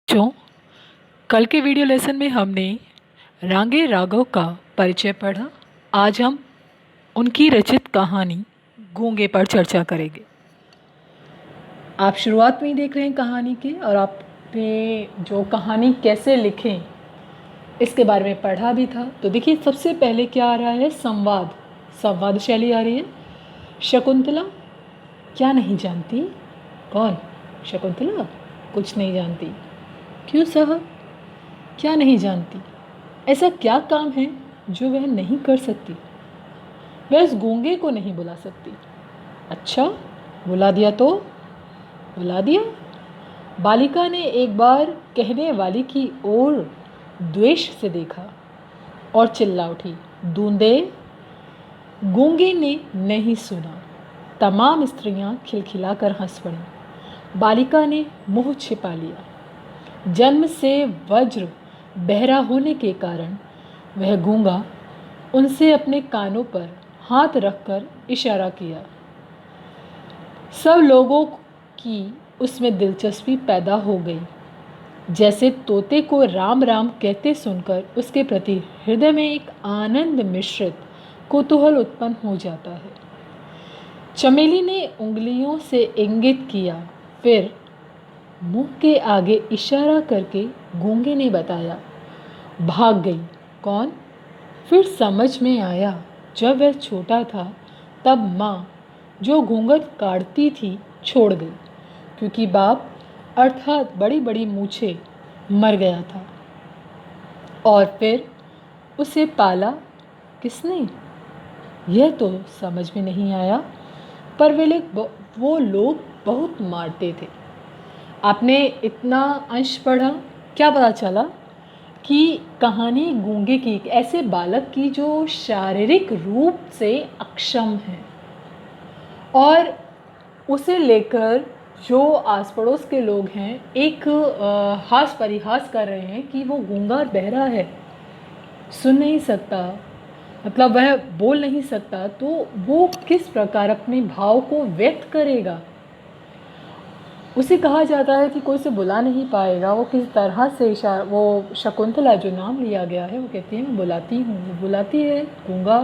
बच्चों, कल के वीडियो लेसन में हमने रांगे राघव का परिचय पढ़ा। आज हम उनकी रचित कहानी गूंगे पर चर्चा करेंगे। आप शुरुआत में ही देख रहे हैं कहानी के, और आपने जो कहानी कैसे लिखें इसके बारे में पढ़ा भी था। तो देखिए, सबसे पहले क्या आ रहा है? संवाद शैली आ रही है। शकुंतला क्या नहीं जानती? कौन? शकुंतला कुछ नहीं जानती। क्यों साहब, क्या नहीं जानती? ऐसा क्या काम है जो वह नहीं कर सकती? वह उस गूंगे को नहीं बुला सकती। अच्छा, बुला दिया तो? बुला दिया। बालिका ने एक बार कहने वाली की ओर द्वेष से देखा और चिल्ला उठी, दूंदे। गूंगे ने नहीं सुना। तमाम स्त्रियां खिलखिलाकर हंस पड़ी। बालिका ने मुंह छिपा लिया। जन्म से वज्र बहरा होने के कारण वह गूंगा उनसे अपने कानों पर हाथ रखकर इशारा किया। सब लोगों की उसमें दिलचस्पी पैदा हो गई। जैसे तोते को राम राम कहते सुनकर उसके प्रति हृदय में एक आनंद मिश्रित कौतूहल उत्पन्न हो जाता है। चमेली ने उंगलियों से इंगित किया, फिर मुंह के आगे इशारा करके गूंगे ने बताया। भाग गई। कौन? फिर समझ में आया, जब वह छोटा था तब माँ जो घूंघट काटती थी छोड़ गई, क्योंकि बाप अर्थात बड़ी बड़ी मूछें मर गया था। और फिर उसे पाला किसने? यह तो समझ में नहीं आया, पर वो लोग बहुत मारते थे। आपने इतना अंश पढ़ा, क्या पता चला? कि कहानी गूंगे की, एक ऐसे बालक की जो शारीरिक रूप से अक्षम है, और उसे लेकर जो आस पड़ोस के लोग हैं एक हास परिहास कर रहे हैं कि वो गूंगा और बहरा है, सुन नहीं सकता, मतलब वह बोल नहीं सकता, तो वो किस प्रकार अपने भाव को व्यक्त करेगा? उसे कहा जाता है कि कोई उसे बुला नहीं पाएगा। वो किस तरह से वो शकुंतला जो नाम लिया गया है, वो कहती है मैं बुलाती हूँ, वो बुलाती है। गूंगा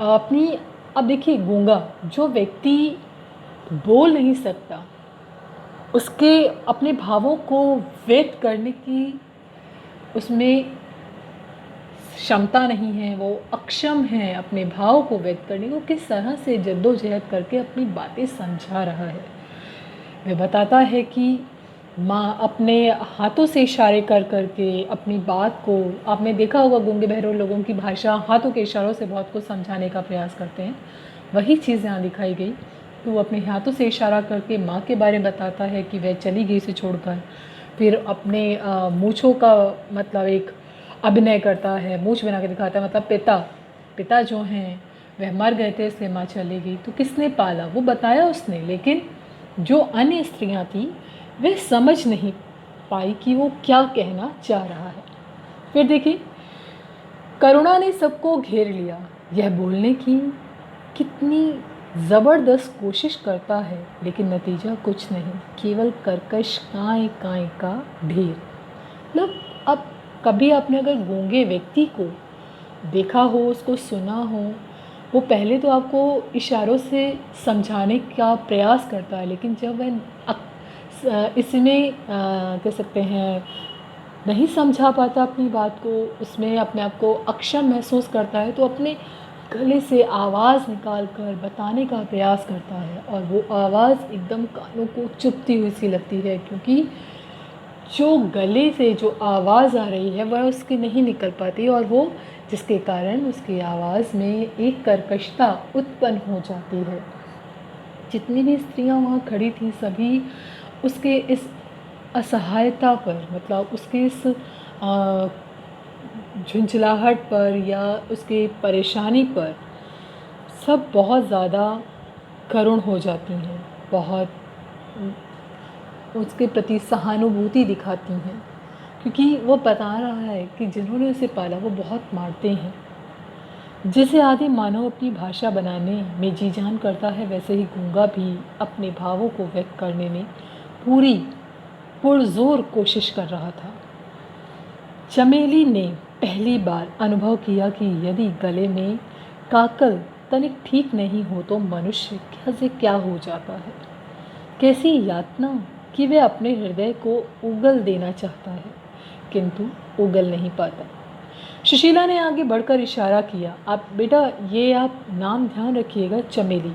अपनी, अब देखिए, गूंगा जो व्यक्ति बोल नहीं सकता, उसके अपने भावों को व्यक्त करने की उसमें क्षमता नहीं है, वो अक्षम है अपने भाव को व्यक्त करने को, किस तरह से जद्दोजहद करके अपनी बातें समझा रहा है। वह बताता है कि माँ अपने हाथों से इशारे कर करके अपनी बात को, आपने देखा होगा गूंगे बहरे लोगों की भाषा हाथों के इशारों से बहुत कुछ समझाने का प्रयास करते हैं। वही चीज़ यहाँ दिखाई गई कि वो अपने हाथों से इशारा करके माँ के बारे में बताता है कि वह चली गई उसे छोड़कर। फिर अपने मूँछों का मतलब एक अभिनय करता है, मूँछ बना के दिखाता है, मतलब पिता जो हैं वह मर गए थे इसलिए माँ चली गई। तो किसने पाला वो बताया उसने, लेकिन जो अन्य स्त्रियां थीं वह समझ नहीं पाई कि वो क्या कहना चाह रहा है। फिर देखिए, करुणा ने सबको घेर लिया। यह बोलने की कितनी ज़बरदस्त कोशिश करता है, लेकिन नतीजा कुछ नहीं, केवल कर्कश काँय काँय का ढेर। मतलब अब कभी आपने अगर गूंगे व्यक्ति को देखा हो, उसको सुना हो, वो पहले तो आपको इशारों से समझाने का प्रयास करता है, लेकिन जब वह इसमें कह सकते हैं नहीं समझा पाता अपनी बात को, उसमें अपने आप को अक्षम महसूस करता है, तो अपने गले से आवाज़ निकाल कर बताने का प्रयास करता है, और वो आवाज़ एकदम कानों को चुभती हुई सी लगती है, क्योंकि जो गले से जो आवाज़ आ रही है वह उसकी नहीं निकल पाती, और वो जिसके कारण उसकी आवाज़ में एक कर्कशता उत्पन्न हो जाती है। जितनी भी स्त्रियां वहाँ खड़ी थीं सभी उसके इस असहायता पर, मतलब उसके इस झुंझलाहट पर या उसके परेशानी पर सब बहुत ज़्यादा करुण हो जाती हैं, बहुत उसके प्रति सहानुभूति दिखाती हैं, क्योंकि वो बता रहा है कि जिन्होंने उसे पाला वो बहुत मारते हैं। जैसे आदि मानव अपनी भाषा बनाने में जी जान करता है, वैसे ही गूंगा भी अपने भावों को व्यक्त करने में पूरी पुरजोर कोशिश कर रहा था। चमेली ने पहली बार अनुभव किया कि यदि गले में काकल तनिक ठीक नहीं हो तो मनुष्य क्या से क्या हो जाता है। कैसी यातना कि वह अपने हृदय को उगल देना चाहता है किंतु उगल नहीं पाता। सुशीला ने आगे बढ़कर इशारा किया, आप बेटा ये आप नाम ध्यान रखिएगा, चमेली,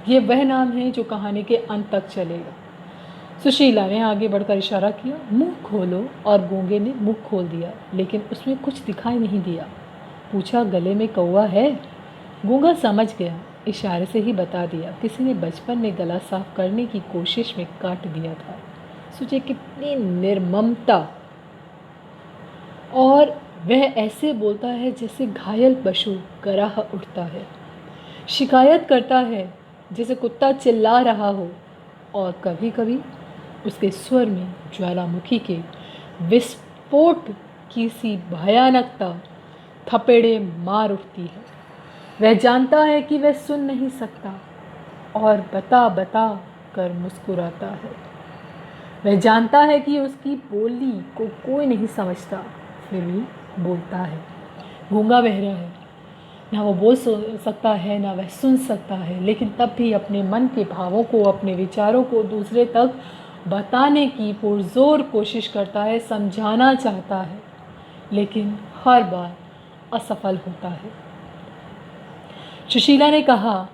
ये वह नाम है जो कहानी के अंत तक चलेगा। सुशीला ने आगे बढ़कर इशारा किया, मुंह खोलो, और गूंगे ने मुंह खोल दिया लेकिन उसमें कुछ दिखाई नहीं दिया। पूछा, गले में कौवा है? गूंगा समझ गया, इशारे से ही बता दिया, किसी ने बचपन में गला साफ करने की कोशिश में काट दिया था। सोचे कितनी निर्ममता, और वह ऐसे बोलता है जैसे घायल पशु कराह उठता है, शिकायत करता है जैसे कुत्ता चिल्ला रहा हो, और कभी कभी उसके स्वर में ज्वालामुखी के विस्फोट की सी भयानकता थपेड़े मार उठती है। वह जानता है कि वह सुन नहीं सकता और बता बता कर मुस्कुराता है। वह जानता है कि उसकी बोली को कोई नहीं समझता, फिर भी बोलता है। गूंगा बहरा है, ना वो बोल सकता है ना वह सुन सकता है, लेकिन तब भी अपने मन के भावों को, अपने विचारों को दूसरे तक बताने की पुरजोर कोशिश करता है, समझाना चाहता है, लेकिन हर बार असफल होता है। सुशीला ने कहा,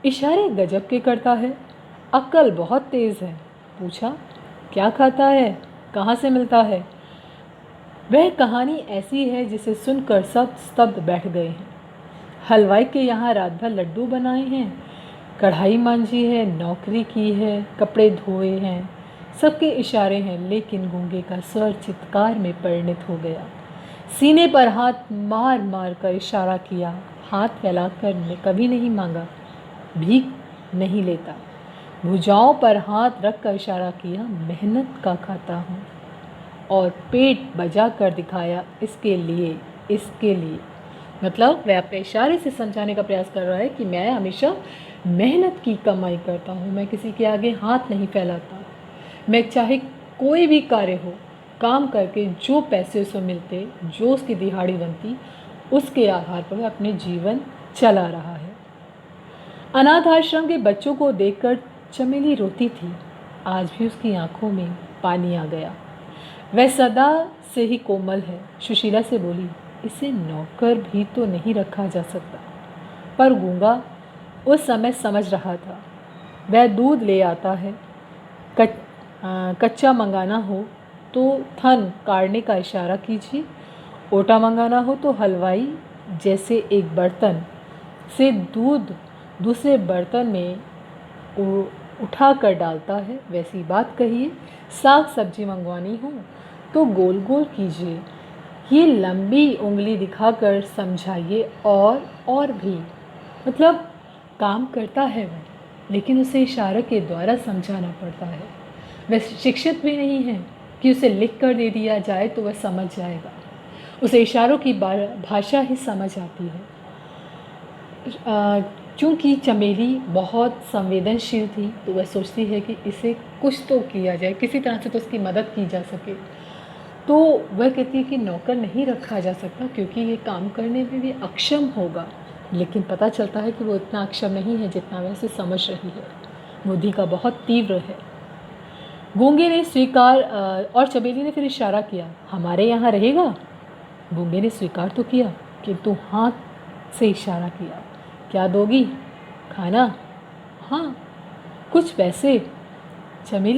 इशारे गजब के करता है, अक्ल बहुत तेज़ है। पूछा, क्या खाता है, कहाँ से मिलता है? वह कहानी ऐसी है जिसे सुनकर सब स्तब्ध बैठ गए हैं। हलवाई के यहाँ रात भर लड्डू बनाए हैं, कढ़ाई मांजी है, नौकरी की है, कपड़े धोए हैं, सबके इशारे हैं, लेकिन गूंगे का स्वर चित्कार में परिणत हो गया। सीने पर हाथ मार मार कर इशारा किया, हाथ फैलाकर कभी नहीं मांगा, भीख नहीं लेता। भुजाओं पर हाथ रख कर इशारा किया, मेहनत का खाता हूँ, और पेट बजा कर दिखाया, इसके लिए। मतलब वह अपने इशारे से समझाने का प्रयास कर रहा है कि मैं हमेशा मेहनत की कमाई करता हूँ, मैं किसी के आगे हाथ नहीं फैलाता। मैं चाहे कोई भी कार्य हो, काम करके जो पैसे उसे मिलते, जो उसकी दिहाड़ी बनती, उसके आधार पर वह अपने जीवन चला रहा है। अनाथ आश्रम के बच्चों को देखकर चमेली रोती थी। आज भी उसकी आंखों में पानी आ गया। वह सदा से ही कोमल है। सुशीला से बोली, इसे नौकर भी तो नहीं रखा जा सकता। पर गूंगा उस समय समझ रहा था। वह दूध ले आता है, कच्चा मंगाना हो तो थन काटने का इशारा कीजिए, ओटा मंगाना हो तो हलवाई जैसे एक बर्तन से दूध दूसरे बर्तन में उठा कर डालता है, वैसी बात कहिए। साग सब्जी मंगवानी हो तो गोल गोल कीजिए, ये लंबी उंगली दिखाकर समझाइए, और भी। मतलब काम करता है वह, लेकिन उसे इशारे के द्वारा समझाना पड़ता है। वह शिक्षित भी नहीं है कि उसे लिख कर दे दिया जाए तो वह समझ जाएगा। उसे इशारों की भाषा ही समझ आती है। क्योंकि चमेली बहुत संवेदनशील थी तो वह सोचती है कि इसे कुछ तो किया जाए, किसी तरह से तो उसकी मदद की जा सके। तो वह कहती है कि नौकर नहीं रखा जा सकता क्योंकि ये काम करने में भी अक्षम होगा। लेकिन पता चलता है कि वो इतना अक्षम नहीं है जितना वह इसे समझ रही है। बुद्धि का बहुत तीव्र है। गूंगे ने स्वीकार और चमेली ने फिर इशारा किया, हमारे यहाँ रहेगा? गूंगे ने स्वीकार तो किया किंतु हाथ से इशारा किया, क्या दोगी? खाना? हाँ, कुछ पैसे। चमेली